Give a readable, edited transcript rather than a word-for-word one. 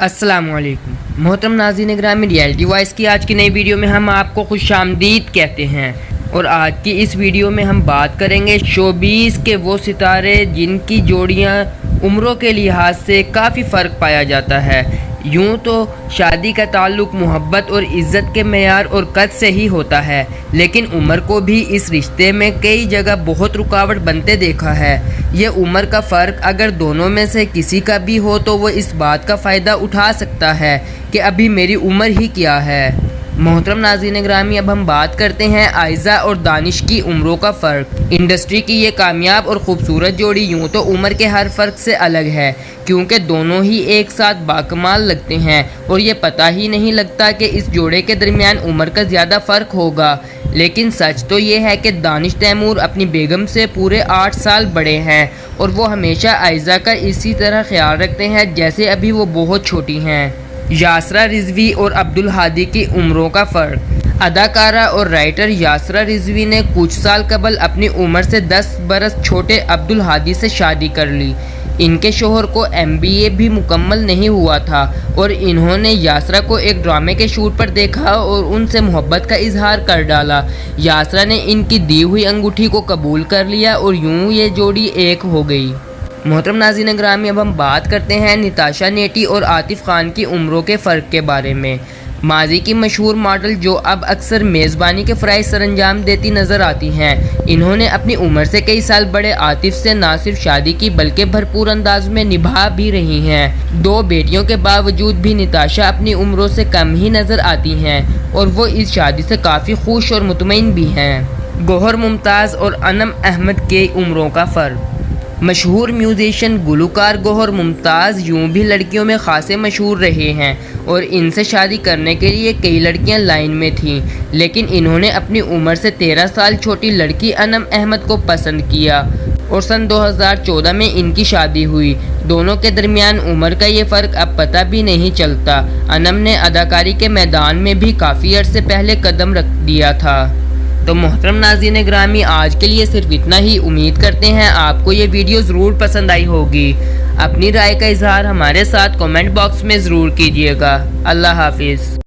अस्सलामुअलैकुम मोहतरम नाज़रीन ग्रामी, रियलिटी वॉइस की आज की नई वीडियो में हम आपको खुशामदीद कहते हैं। और आज की इस वीडियो में हम बात करेंगे शोबीज़ के वो सितारे जिनकी जोड़ियां उम्रों के लिहाज से काफ़ी फ़र्क पाया जाता है। यूँ तो शादी का ताल्लुक़ मोहब्बत और इज़्ज़त के मेयार और कद से ही होता है, लेकिन उम्र को भी इस रिश्ते में कई जगह बहुत रुकावट बनते देखा है। ये उम्र का फ़र्क अगर दोनों में से किसी का भी हो तो वो इस बात का फ़ायदा उठा सकता है कि अभी मेरी उम्र ही क्या है। मोहतरम नाज़रीन ग्रामी, अब हम बात करते हैं आयज़ा और दानिश की उम्रों का फ़र्क। इंडस्ट्री की ये कामयाब और ख़ूबसूरत जोड़ी यूँ तो उम्र के हर फ़र्क से अलग है, क्योंकि दोनों ही एक साथ बाकमाल लगते हैं और ये पता ही नहीं लगता कि इस जोड़े के दरमियान उम्र का ज़्यादा फ़र्क होगा। लेकिन सच तो ये है कि दानिश तैमूर अपनी बेगम से पूरे 8 साल बड़े हैं और वो हमेशा आयज़ा का इसी तरह ख्याल रखते हैं जैसे अभी वो बहुत छोटी हैं। यासरा रिजवी और अब्दुल हादी की उम्रों का फ़र्क। अदाकारा और राइटर यासरा रिजवी ने कुछ साल कबल अपनी उम्र से 10 बरस छोटे अब्दुल हादी से शादी कर ली। इनके शोहर को MBA भी मुकम्मल नहीं हुआ था और इन्होंने यासरा को एक ड्रामे के शूट पर देखा और उनसे मोहब्बत का इजहार कर डाला। यासरा ने इनकी दी हुई अंगूठी को कबूल कर लिया और यूँ ये जोड़ी एक हो गई। मोहतरम नाज़रीन ग्रामी, अब हम बात करते हैं नताशा नेटी और आतिफ खान की उम्रों के फ़र्क के बारे में। माजी की मशहूर मॉडल जो अब अक्सर मेज़बानी के फ़राइज़ सरअंजाम देती नज़र आती हैं, इन्होंने अपनी उम्र से कई साल बड़े आतिफ से ना सिर्फ शादी की बल्कि भरपूर अंदाज में निभा भी रही हैं। 2 बेटियों के बावजूद भी नताशा अपनी उम्रों से कम ही नज़र आती हैं और वो इस शादी से काफ़ी खुश और मुतमईन भी हैं। गौहर मुमताज़ और अनम अहमद के उम्रों का फ़र्क। मशहूर म्यूजिशियन गुलकार गौहर मुमताज़ यूँ भी लड़कियों में खासे मशहूर रहे हैं और इनसे शादी करने के लिए कई लड़कियां लाइन में थीं, लेकिन इन्होंने अपनी उम्र से 13 साल छोटी लड़की अनम अहमद को पसंद किया और सन 2014 में इनकी शादी हुई। दोनों के दरमियान उम्र का ये फ़र्क अब पता भी नहीं चलता। अनम ने अदाकारी के मैदान में भी काफ़ी अरसे पहले कदम रख दिया था। तो मोहतरम नाज़रीन ग्रामी, आज के लिए सिर्फ इतना ही। उम्मीद करते हैं आपको ये वीडियो ज़रूर पसंद आई होगी। अपनी राय का इजहार हमारे साथ कमेंट बॉक्स में ज़रूर कीजिएगा। अल्लाह हाफिज़।